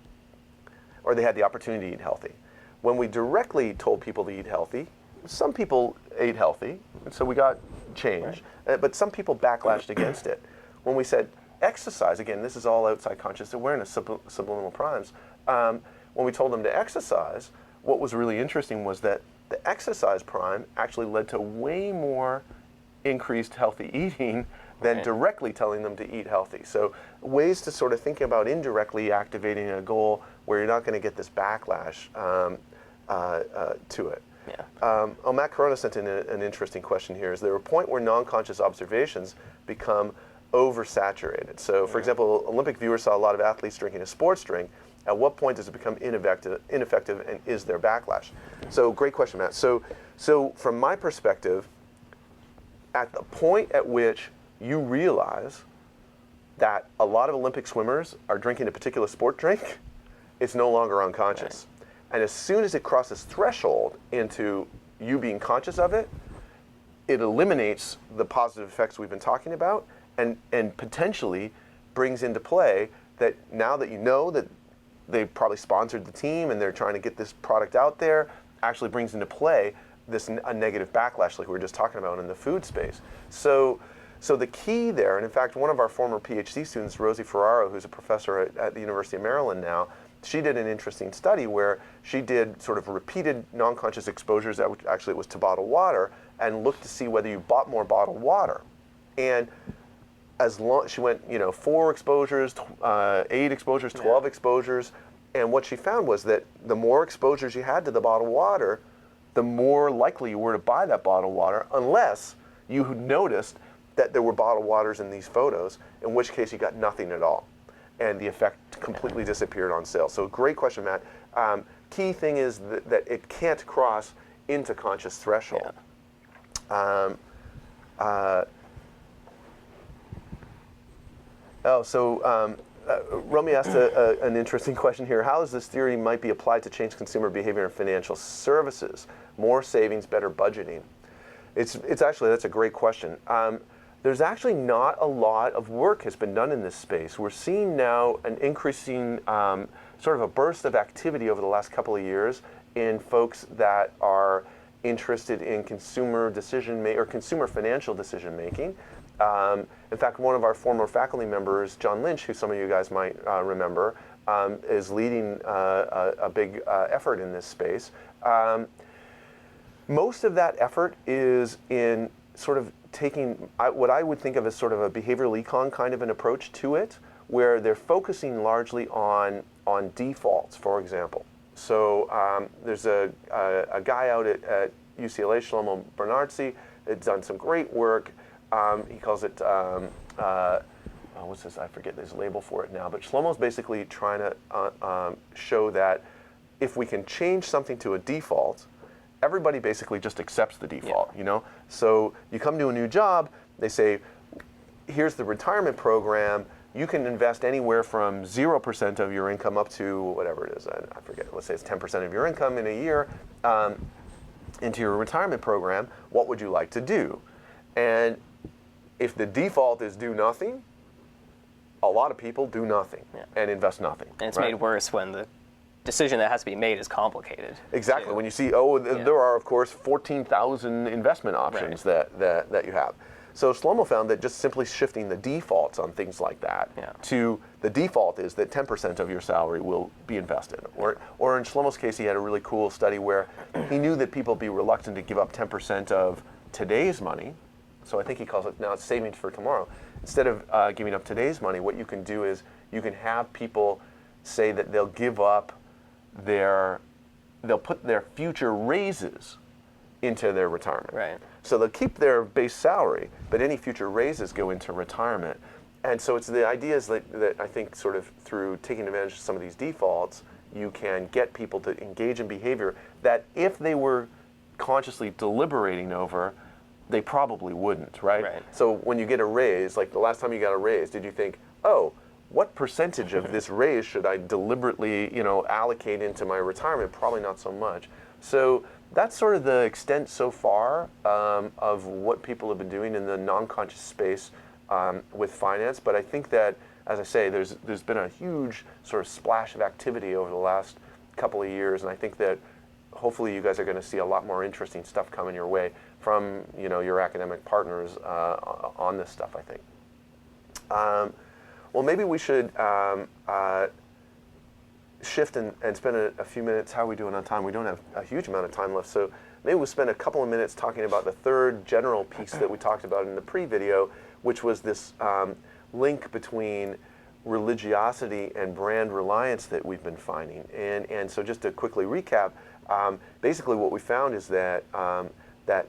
or they had the opportunity to eat healthy. When we directly told people to eat healthy, some people ate healthy, and so we got change, but some people backlashed against it. When we said exercise, again, this is all outside conscious awareness, subliminal primes, when we told them to exercise, what was really interesting was that the exercise prime actually led to way more increased healthy eating than directly telling them to eat healthy. So ways to sort of think about indirectly activating a goal where you're not going to get this backlash to it. Yeah. Matt Corona sent in an interesting question here. Is there a point where non-conscious observations become oversaturated? So, for example, Olympic viewers saw a lot of athletes drinking a sports drink. At what point does it become ineffective, and is there backlash? So, great question, Matt. So from my perspective, at the point at which you realize that a lot of Olympic swimmers are drinking a particular sport drink, it's no longer unconscious. And as soon as it crosses threshold into you being conscious of it, it eliminates the positive effects we've been talking about, and potentially brings into play that now that you know that they probably sponsored the team and they're trying to get this product out there, actually brings into play a negative backlash like we were just talking about in the food space. So the key there, and in fact, one of our former PhD students, Rosie Ferraro, who's a professor at the University of Maryland now, she did an interesting study where she did sort of repeated non-conscious exposures, actually it was to bottled water, and looked to see whether you bought more bottled water. And she went, 4 exposures, 8 exposures, 12 exposures, and what she found was that the more exposures you had to the bottled water, the more likely you were to buy that bottled water, unless you noticed that there were bottled waters in these photos, in which case you got nothing at all, and the effect completely disappeared on sales. So great question, Matt. Key thing is that it can't cross into conscious threshold. Romy asked an interesting question here. How is this theory might be applied to change consumer behavior in financial services? More savings, better budgeting. It's actually, that's a great question. There's actually not a lot of work has been done in this space. We're seeing now an increasing sort of a burst of activity over the last couple of years in folks that are interested in consumer financial decision making. In fact, one of our former faculty members, John Lynch, who some of you guys might remember, is leading a big effort in this space. Most of that effort is in sort of taking what I would think of as sort of a behavioral econ kind of an approach to it, where they're focusing largely on defaults, for example. So there's a guy out at UCLA, Shlomo Bernardsey, that's done some great work. He calls it, what's this? I forget his label for it now. But Shlomo's basically trying to show that if we can change something to a default, everybody basically just accepts the default, So you come to a new job, they say, here's the retirement program. You can invest anywhere from 0% of your income up to whatever it is. I forget. Let's say it's 10% of your income in a year into your retirement program. What would you like to do? And if the default is do nothing, a lot of people do nothing and invest nothing. And it's made worse when the decision that has to be made is complicated. Exactly. Too. When you see, there are, of course, 14,000 investment options that you have. So Shlomo found that just simply shifting the defaults on things like that to the default is that 10% of your salary will be invested. Or in Shlomo's case, he had a really cool study where he knew that people would be reluctant to give up 10% of today's money. So I think he calls it now savings for tomorrow. Instead of giving up today's money, what you can do is you can have people say that they'll give up they'll put their future raises into their retirement. Right. So they'll keep their base salary, but any future raises go into retirement. And so it's the idea is that I think sort of through taking advantage of some of these defaults, you can get people to engage in behavior that if they were consciously deliberating over, they probably wouldn't, right? So when you get a raise, like the last time you got a raise, did you think, what percentage of this raise should I deliberately, allocate into my retirement? Probably not so much. So that's sort of the extent so far of what people have been doing in the non-conscious space with finance. But I think that, as I say, there's been a huge sort of splash of activity over the last couple of years, and I think that hopefully you guys are going to see a lot more interesting stuff coming your way from your academic partners on this stuff, I think. Well, maybe we should shift and spend a few minutes. How are we doing on time? We don't have a huge amount of time left, so maybe we'll spend a couple of minutes talking about the third general piece that we talked about in the pre-video, which was this link between religiosity and brand reliance that we've been finding. And so just to quickly recap, basically what we found is that that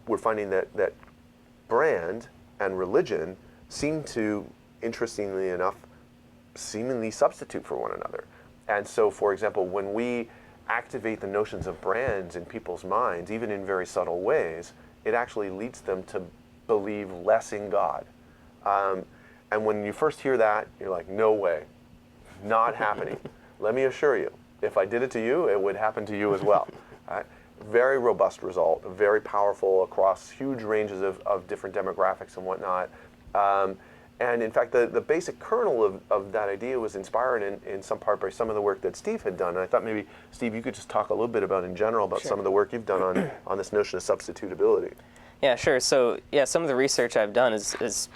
we're finding that brand and religion seem to, interestingly enough, seemingly substitute for one another. And so, for example, when we activate the notions of brands in people's minds, even in very subtle ways, it actually leads them to believe less in God. And when you first hear that, you're like, no way, not happening. Let me assure you, if I did it to you, it would happen to you as well. Very robust result, very powerful across huge ranges of different demographics and whatnot. And in fact, the basic kernel of that idea was inspired in some part by some of the work that Steve had done. And I thought maybe, Steve, you could just talk a little bit about, in general, about some of the work you've done on this notion of substitutability. Yeah, sure. So, yeah, some of the research I've done is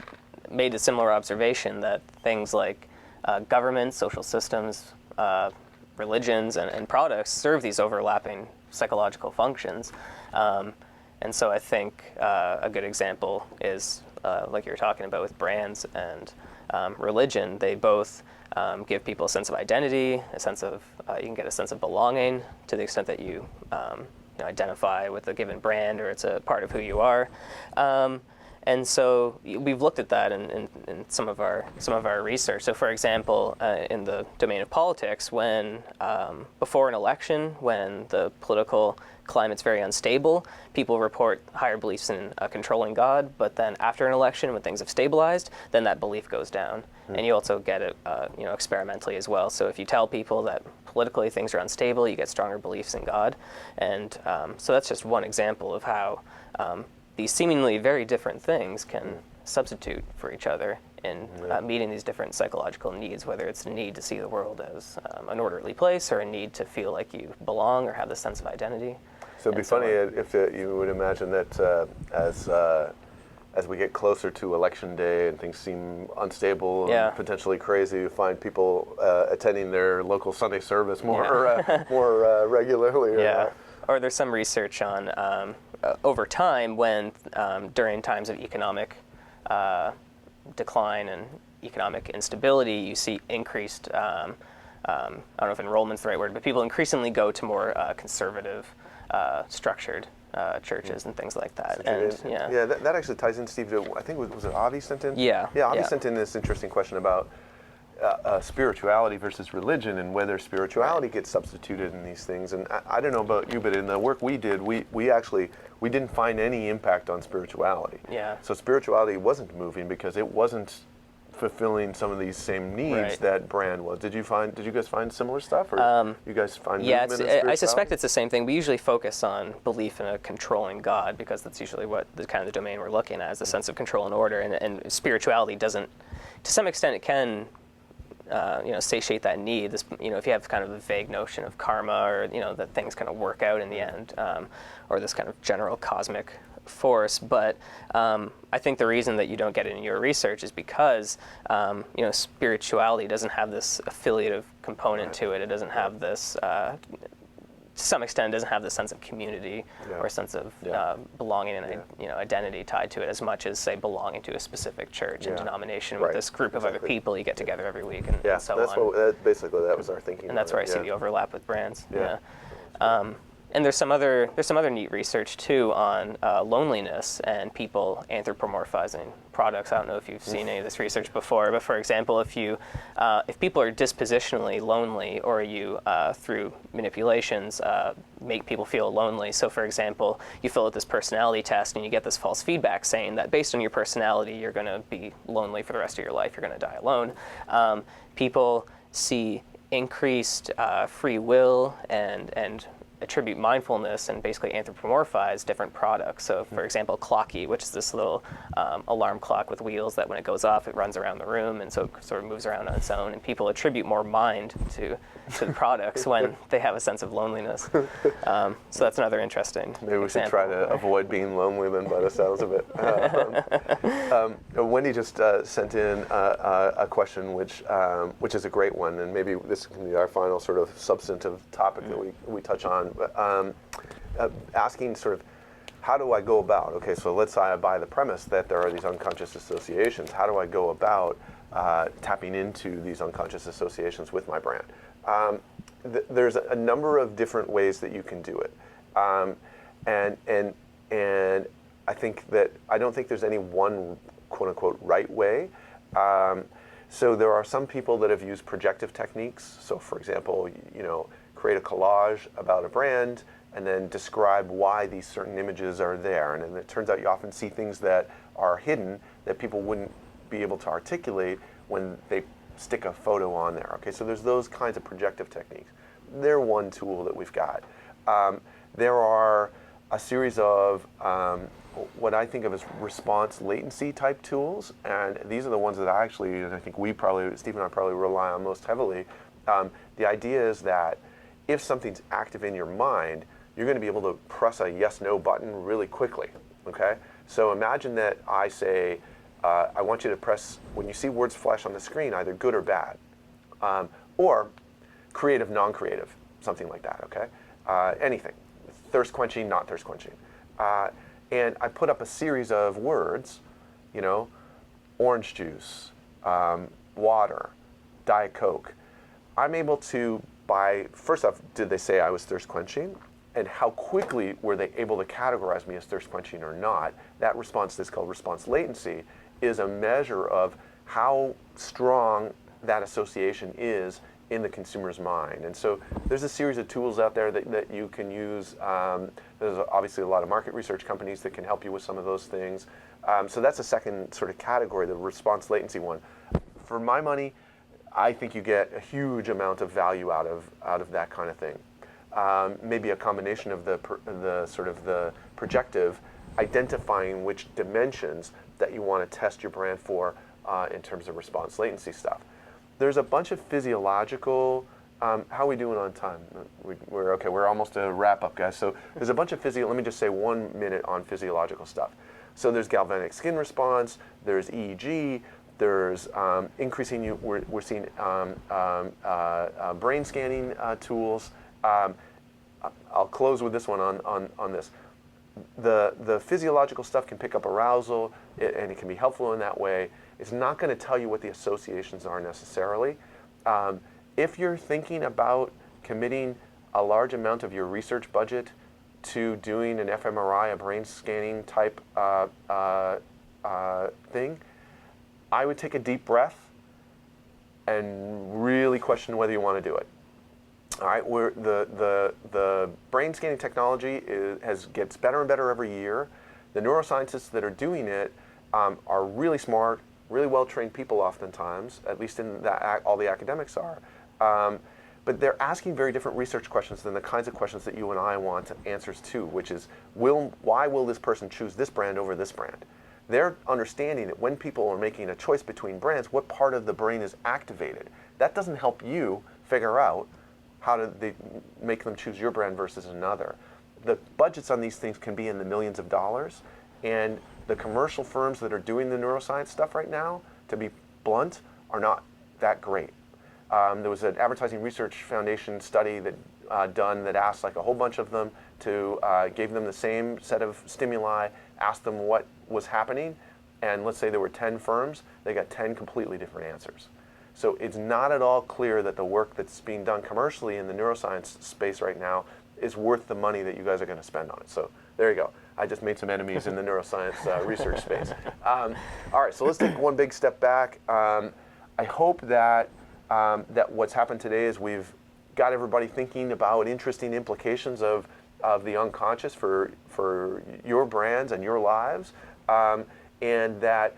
made a similar observation that things like governments, social systems, religions, and products serve these overlapping psychological functions. And so I think a good example is, like you were talking about with brands and religion, they both give people a sense of identity, a sense of, you can get a sense of belonging to the extent that you, identify with a given brand or it's a part of who you are. And so we've looked at that in some of our research. So, for example, in the domain of politics, when before an election, when the political climate's very unstable, people report higher beliefs in controlling God. But then after an election, when things have stabilized, then that belief goes down. And you also get it, experimentally as well. So if you tell people that politically things are unstable, you get stronger beliefs in God. And so that's just one example of how these seemingly very different things can substitute for each other in meeting these different psychological needs, whether it's a need to see the world as an orderly place or a need to feel like you belong or have this sense of identity. So it'd be funny if you would imagine that as we get closer to election day and things seem unstable and potentially crazy, you find people attending their local Sunday service more regularly. Or there's some research on over time when during times of economic decline and economic instability, you see increased, I don't know if enrollment's the right word, but people increasingly go to more conservative, structured churches and things like that. And that actually ties in, Steve, to, I think, was it Avi sent in? Avi sent in this interesting question about spirituality versus religion and whether spirituality gets substituted in these things. And I don't know about you, but in the work we did, we didn't find any impact on spirituality. So spirituality wasn't moving because it wasn't fulfilling some of these same needs that brand was. Did you guys find similar stuff, or you guys find movement in spirituality? I suspect it's the same thing. We usually focus on belief in a controlling God because that's usually what the kind of the domain we're looking at is the sense of control and order. And spirituality doesn't, to some extent, it can satiate that need. This, if you have kind of a vague notion of karma or that things kind of work out in the end, or this kind of general cosmic force. But I think the reason that you don't get it in your research is because spirituality doesn't have this affiliative component to it. It doesn't have this. To some extent, doesn't have the sense of community or sense of belonging and identity tied to it as much as, say, belonging to a specific church and denomination with this group of other people you get together every week and so on. Basically, that was our thinking. And that's where I see the overlap with brands. And there's some other neat research too on loneliness and people anthropomorphizing products. I don't know if you've seen any of this research before, but for example, if people are dispositionally lonely, or you through manipulations make people feel lonely. So for example, you fill out this personality test and you get this false feedback saying that based on your personality, you're going to be lonely for the rest of your life. You're going to die alone. People see increased free will and attribute mindfulness and basically anthropomorphize different products. So, for example, Clocky, which is this little alarm clock with wheels that when it goes off, it runs around the room and so it sort of moves around on its own. And people attribute more mind to the products when they have a sense of loneliness. So that's another interesting Maybe we should example. try to avoid being lonely then, by the sounds of it. Wendy just sent in a question which is a great one, and maybe this can be our final sort of substantive topic that we touch on. But, asking sort of, how do I go about, okay, so let's say I buy the premise that there are these unconscious associations. How do I go about tapping into these unconscious associations with my brand? There's a number of different ways that you can do it. And I think that, I don't think there's any one quote unquote right way. So there are some people that have used projective techniques. So for example, create a collage about a brand and then describe why these certain images are there. And then it turns out you often see things that are hidden that people wouldn't be able to articulate when they stick a photo on there. Okay, so there's those kinds of projective techniques. They're one tool that we've got. There are a series of what I think of as response latency type tools, and these are the ones that I actually, and I think Steve and I probably rely on most heavily. The idea is that if something's active in your mind, you're going to be able to press a yes/no button really quickly, okay? So imagine that I say, I want you to press, when you see words flash on the screen, either good or bad, or creative, non-creative, something like that, okay? Anything, thirst quenching, not thirst quenching. And I put up a series of words, orange juice, water, Diet Coke. I'm able to, first off, did they say I was thirst quenching? And how quickly were they able to categorize me as thirst quenching or not? That response, that's called response latency, is a measure of how strong that association is in the consumer's mind. And so there's a series of tools out there that you can use. There's obviously a lot of market research companies that can help you with some of those things. So that's a second sort of category, the response latency one. For my money, I think you get a huge amount of value out of that kind of thing. Maybe a combination of the sort of the projective, identifying which dimensions that you want to test your brand for in terms of response latency stuff. There's a bunch of physiological, how are we doing on time? We're okay, we're almost a wrap up, guys. So there's a bunch of let me just say 1 minute on physiological stuff. So there's galvanic skin response, there's EEG, there's increasing, we're seeing brain scanning tools. I'll close with this one on this. The physiological stuff can pick up arousal, and it can be helpful in that way. It's not going to tell you what the associations are necessarily. If you're thinking about committing a large amount of your research budget to doing an fMRI, a brain scanning type thing, I would take a deep breath and really question whether you want to do it. All right, the brain scanning technology gets better and better every year. The neuroscientists that are doing it are really smart, really well-trained people oftentimes, at least in all the academics are. But they're asking very different research questions than the kinds of questions that you and I want answers to, which is, why will this person choose this brand over this brand? They're understanding that when people are making a choice between brands, what part of the brain is activated. That doesn't help you figure out how do they make them choose your brand versus another. The budgets on these things can be in the millions of dollars, and the commercial firms that are doing the neuroscience stuff right now, to be blunt, are not that great. There was an Advertising Research Foundation study that done that asked like a whole bunch of them gave them the same set of stimuli, asked them what was happening, and let's say there were 10 firms, they got 10 completely different answers. So it's not at all clear that the work that's being done commercially in the neuroscience space right now is worth the money that you guys are going to spend on it. So there you go. I just made some enemies in the neuroscience research space. All right, so let's take one big step back. I hope that that what's happened today is we've got everybody thinking about interesting implications of the unconscious for your brands and your lives, and that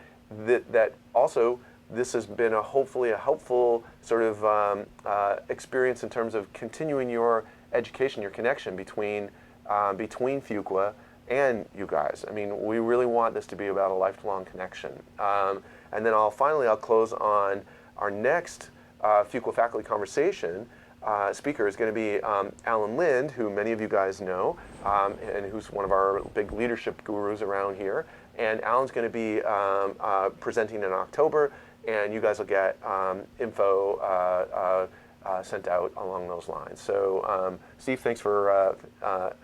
also this has been hopefully a helpful sort of experience in terms of continuing your education, your connection between Fuqua and you guys. I mean, we really want this to be about a lifelong connection. And then I'll close on our next Fuqua faculty conversation. Speaker is going to be Alan Lind, who many of you guys know, and who's one of our big leadership gurus around here. And Alan's going to be presenting in October, and you guys will get info sent out along those lines. So, Steve, thanks for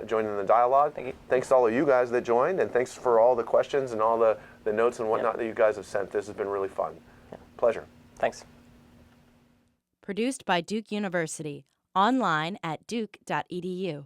joining the dialogue. Thank you. Thanks to all of you guys that joined, and thanks for all the questions and all the notes and whatnot that you guys have sent. This has been really fun. Yeah. Pleasure. Thanks. Produced by Duke University. Online at duke.edu.